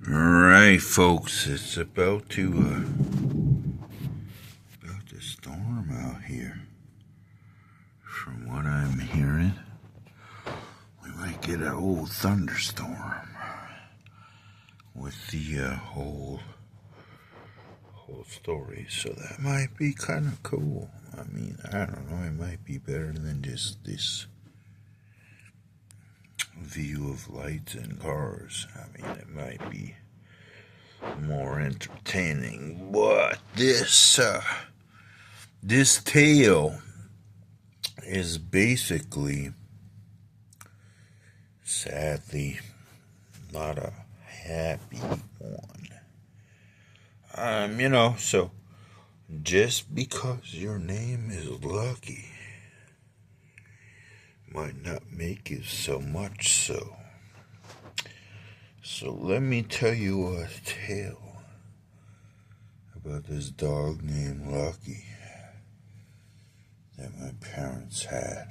Alright, folks, it's about to storm out here. From what I'm hearing, we might get an old thunderstorm with the whole story, so that might be kind of cool. I mean, I don't know, it might be better than just this view of lights and cars. I mean, it might be more entertaining, but this tale is basically, sadly, not a happy one. So just because your name is Lucky might not make you so much so. So let me tell you a tale about this dog named Lucky that my parents had.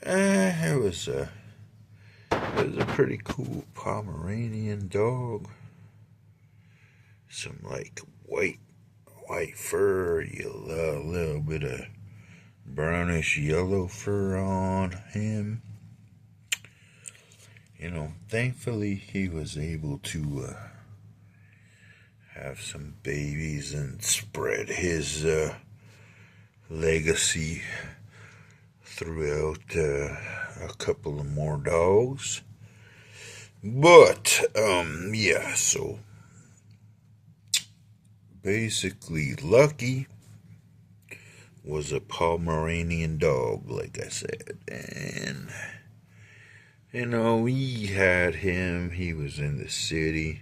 It was a pretty cool Pomeranian dog. Some like white fur, a little bit of brownish yellow fur on him. Thankfully he was able to have some babies and spread his legacy throughout a couple of more dogs. But, so basically Lucky was a Pomeranian dog, like I said, and we had him. He was in the city,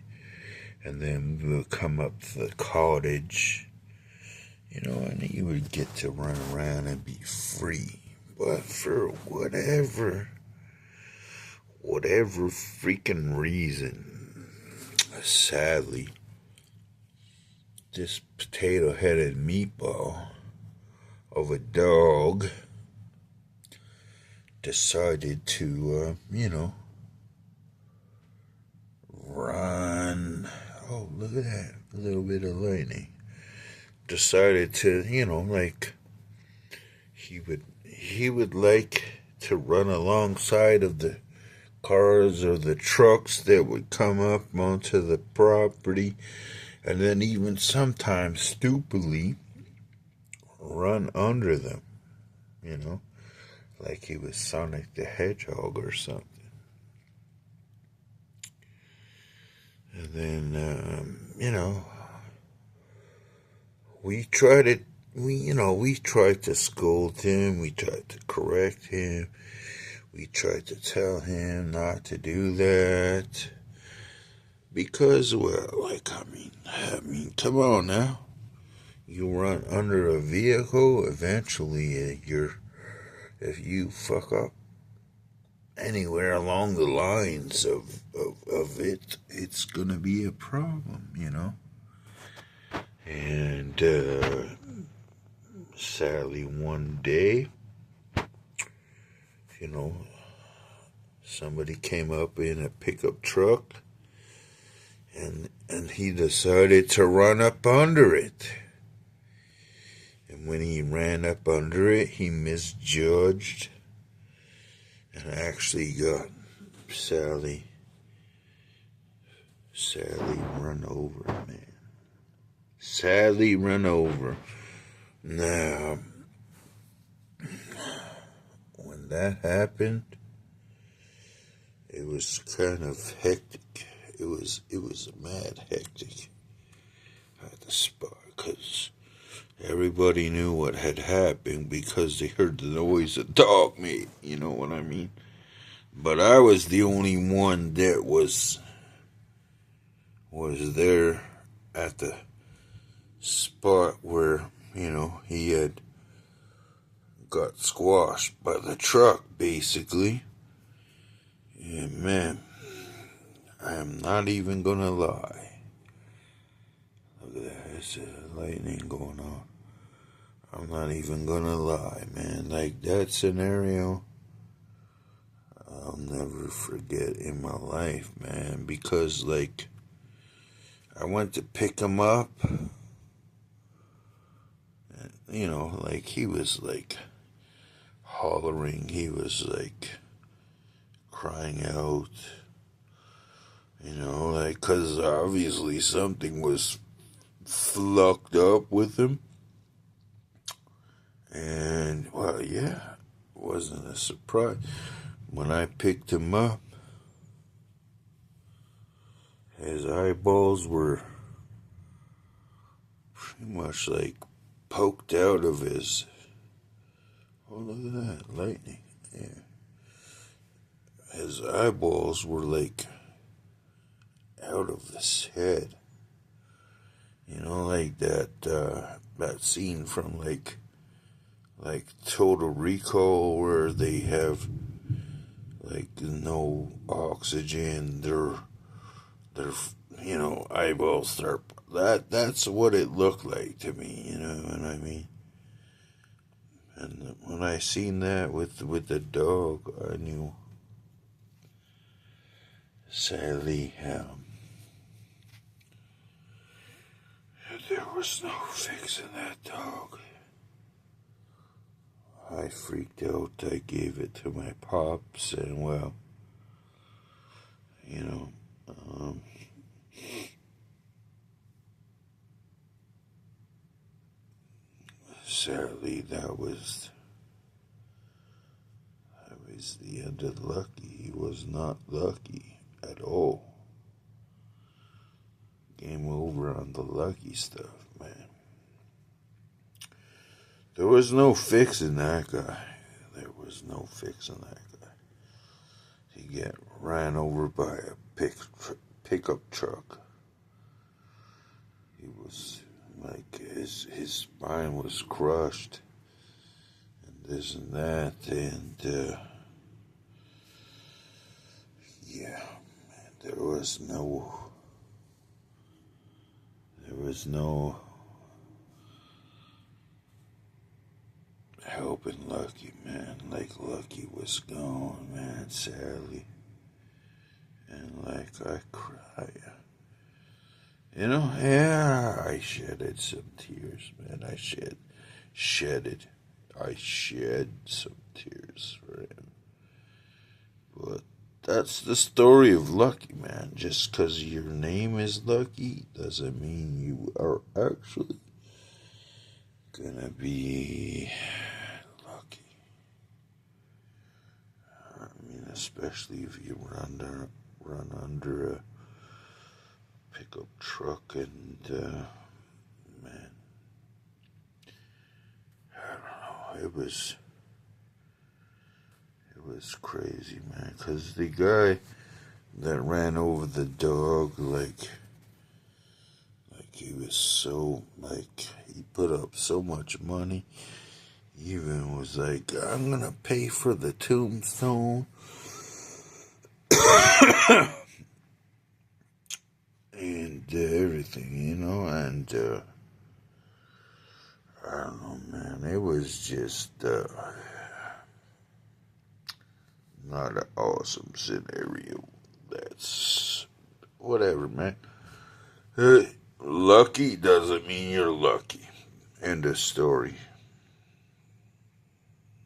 and then we would come up to the cottage, and he would get to run around and be free. But for whatever freaking reason, sadly, this potato-headed meatball of a dog decided to, run. Oh, look at that. A little bit of lightning. Decided to, he would like to run alongside of the cars or the trucks that would come up onto the property, and then even sometimes stupidly run under them, like he was Sonic the Hedgehog or something. And then, we tried to scold him, we tried to correct him, we tried to tell him not to do that. Because, I mean, come on now. You run under a vehicle, eventually if you fuck up anywhere along the lines of it, it's gonna be a problem, And sadly, one day, somebody came up in a pickup truck, and he decided to run up under it. And when he ran up under it, he misjudged and actually got Sally run over, man. Sadly run over. Now, when that happened, it was kind of hectic. It was mad hectic at the spot, because everybody knew what had happened because they heard the noise a dog made, you know what I mean? But I was the only one that was there at the spot where, he had got squashed by the truck, basically. And man, I am not even gonna lie. Look at that, there's lightning going on. I'm not even gonna lie, man. Like that scenario, I'll never forget in my life, man, because, like, I went to pick him up, and, like, he was, like, hollering, he was, like, crying out, like, because obviously something was fucked up with him, and, well, yeah, it wasn't a surprise. When I picked him up, his eyeballs were pretty much like poked out of his. Oh, look at that, lightning. Yeah. His eyeballs were like out of his head. Like that scene from like Total Recall where they have like no oxygen. Their eyeballs start. That's what it looked like to me. You know what I mean? And when I seen that with the dog, I knew. Sadly, there was no fixing that dog. I freaked out. I gave it to my pops, and well, sadly, that was the end of Lucky. He was not lucky at all. Game over on the Lucky stuff, man. There was no fixing that guy. There was no fixing that guy. He got ran over by a pickup truck. He was like his spine was crushed, and this and that, and yeah, man, there was no helping Lucky, man. Like, Lucky was gone, man, sadly. And like, I cry. Yeah, I shedded some tears, man. I shed some tears for him. But that's the story of Lucky, man. Just because your name is Lucky doesn't mean you are actually gonna be lucky. I mean, especially if you run under a pickup truck, and man, I don't know. It was crazy, man. Cause the guy that ran over the dog, like he was so he put up so much money. He even was like, I'm gonna pay for the tombstone. And everything, and I don't know, man, it was just not an awesome scenario. That's whatever, man. Lucky doesn't mean you're lucky. End of story.